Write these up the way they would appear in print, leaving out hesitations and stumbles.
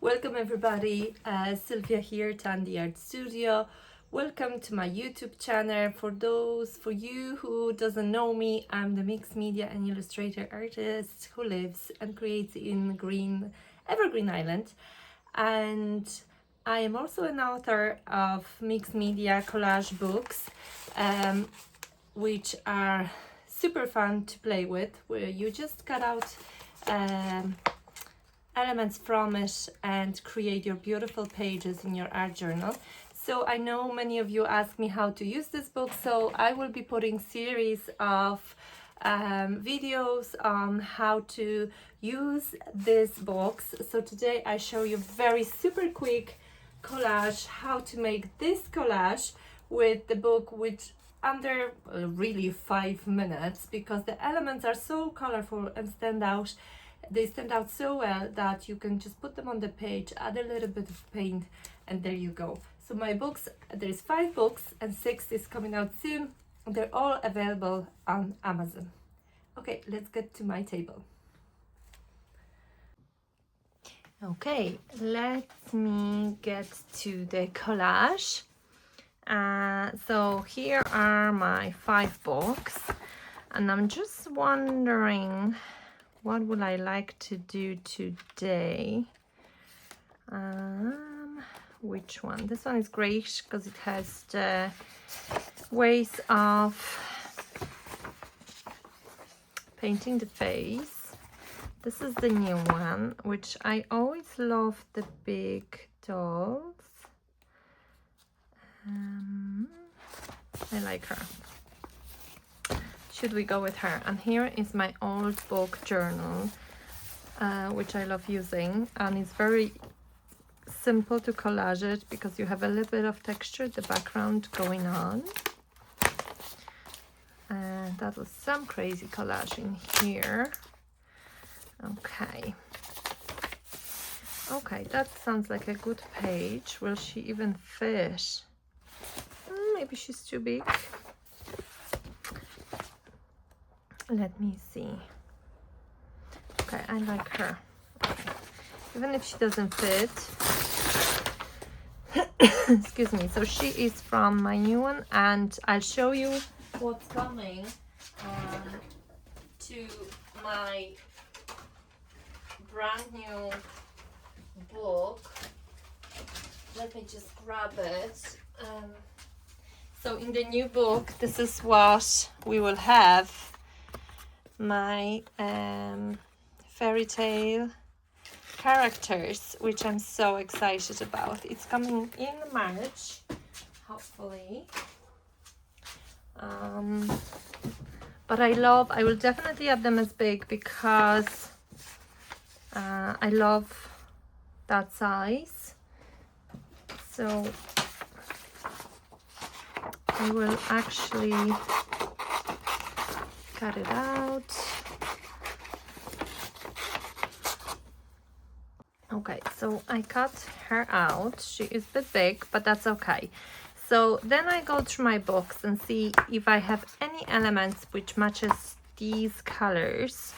Welcome everybody, Sylvia here, TandiArt Studio. Welcome to my YouTube channel. For you who doesn't know me, I'm the mixed media and illustrator artist who lives and creates in Evergreen Island. And I am also an author of mixed media collage books, which are super fun to play with, where you just cut out elements from it and create your beautiful pages in your art journal. So I know many of you ask me how to use this book, so I will be putting series of videos on how to use this box. So today I show you very super quick collage, how to make this collage with the book, which under really 5 minutes, because the elements are so colorful and stand out. They stand out so well that you can just put them on the page, add a little bit of paint, and there you go. So my books, there's 5 books and 6 is coming out soon. They're all available on Amazon. Okay, let's get to my table. Okay, let me get to the collage. So here are my 5 books, and I'm just wondering, what would I like to do today? Which one? This one is great because it has the ways of painting the face. This is the new one, which I always love the big dolls. I like her. Should we go with her? And here is my old book journal, which I love using, and it's very simple to collage it because you have a little bit of texture, the background going on. And that was some crazy collage in here. Okay, that sounds like a good page. Will she even fit? Maybe she's too big. Let me see. Okay, I like her. Okay. Even if she doesn't fit. Excuse me. So she is from my new one, and I'll show you what's coming to my brand new book. Let me just grab it. So in the new book, this is what we will have. My fairy tale characters, which I'm so excited about. It's coming in March, hopefully. But I will definitely have them as big because I love that size. So I will actually cut it out. Okay, so I cut her out. She is a bit big, but that's okay. So then I go through my books and see if I have any elements which matches these colors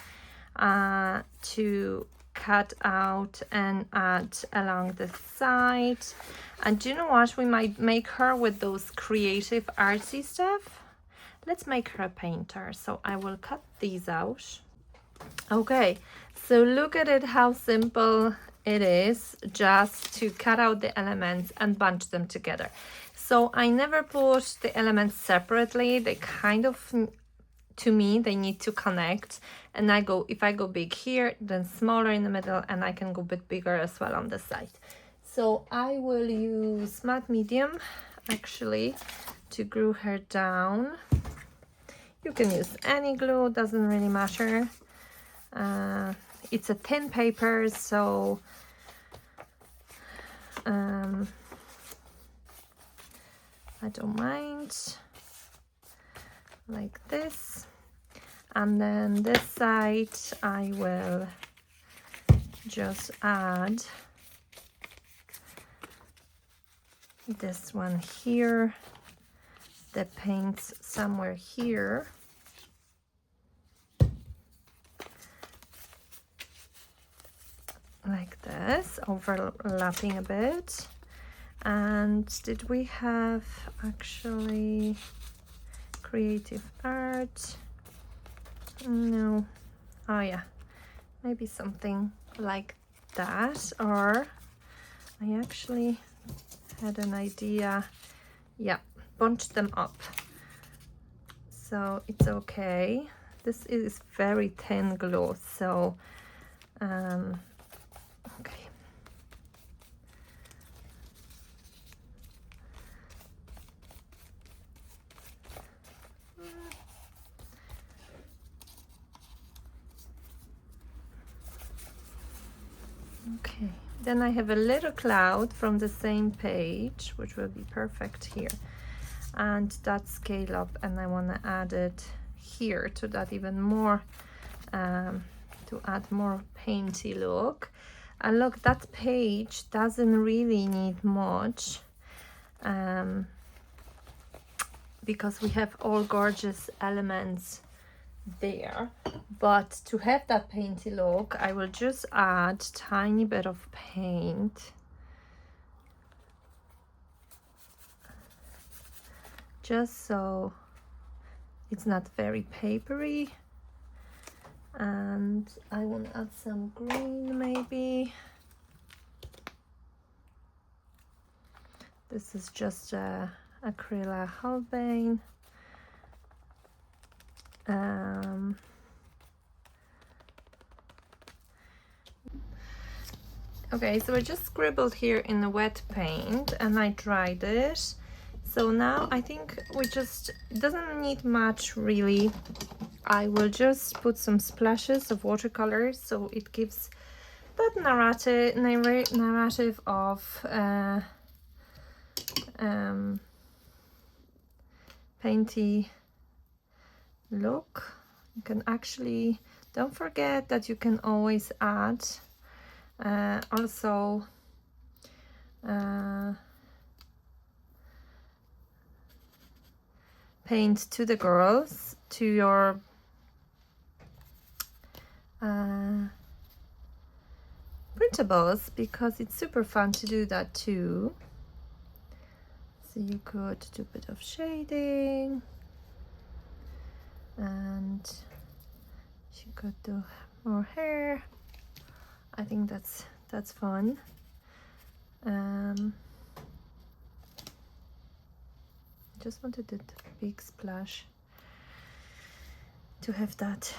to cut out and add along the side. And do you know what? We might make her with those creative artsy stuff. Let's make her a painter. So I will cut these out. Okay, so look at it, how simple it is just to cut out the elements and bunch them together. So I never put the elements separately. They kind of, to me, they need to connect. And if I go big here, then smaller in the middle, and I can go a bit bigger as well on the side. So I will use matte medium actually to glue her down. You can use any glue, doesn't really matter. It's a thin paper, so I don't mind. Like this. And then this side I will just add this one here, the paints somewhere here. like this, overlapping a bit. And did we have actually creative art? No. Oh yeah, maybe something like that. Or I actually had an idea. Yeah, bunch them up, so it's okay. This is very thin glue, so okay. Okay, then I have a little cloud from the same page, which will be perfect here, and that scale up, and I want to add it here to that even more, to add more painty look. And look, that page doesn't really need much, because we have all gorgeous elements there, but to have that painty look, I will just add tiny bit of paint, just so it's not very papery. And I want to add some green maybe. This is just acrylic Holbein. Okay, so I just scribbled here in the wet paint and I dried it. So now I think it doesn't need much really. I will just put some splashes of watercolor, so it gives that narrative of painty look. You can actually, don't forget that you can always add also paint to the girls, to your printables, because it's super fun to do that too. So you could do a bit of shading, and you could do more hair. I think that's fun. Just wanted a big splash to have that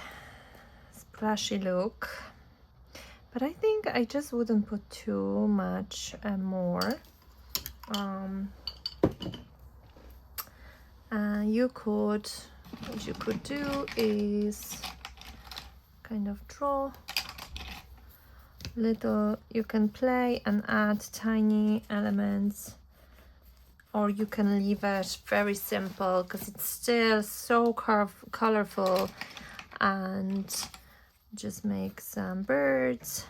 splashy look, but I think I just wouldn't put too much more. What you could do is kind of draw little, you can play and add tiny elements, or you can leave it very simple because it's still so colorful, and just make some birds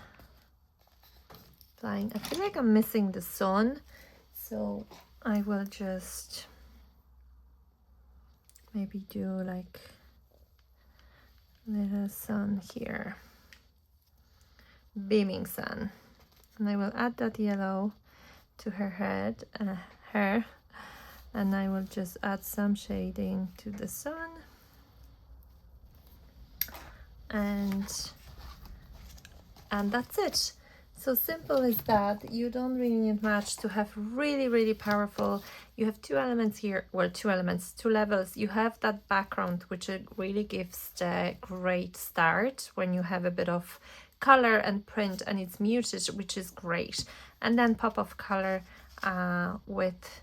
flying. I feel like I'm missing the sun, so I will just maybe do like little sun here, beaming sun, and I will add that yellow to her head, and I will just add some shading to the sun, and that's it. So simple as that. You don't really need much to have really powerful. You have two elements here, well, two levels. You have that background, which it really gives the great start when you have a bit of color and print and it's muted, which is great. And then pop of color with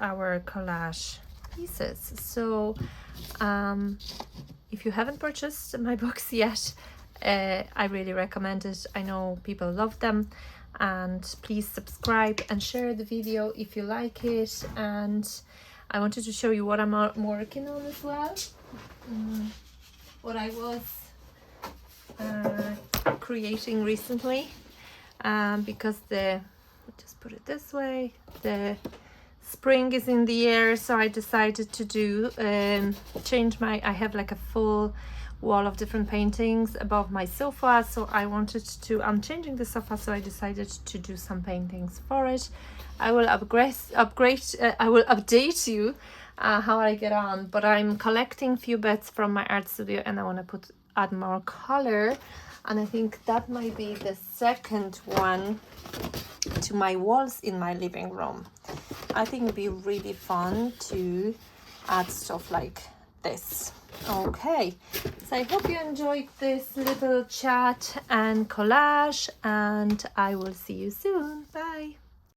our collage pieces. So if you haven't purchased my books yet, I really recommend it. I know people love them, and please subscribe and share the video if you like it. And I wanted to show you what I'm working on as well, what I was creating recently, because just put it this way, the spring is in the air, so I decided to do I have like a full wall of different paintings above my sofa, so I wanted to, I'm changing the sofa, so I decided to do some paintings for it. I will I will update you how I get on, but I'm collecting few bits from my art studio and I want to add more color, and I think that might be the second one to my walls in my living room. I think it'd be really fun to add stuff like this. Okay, so I hope you enjoyed this little chat and collage, and I will see you soon. Bye.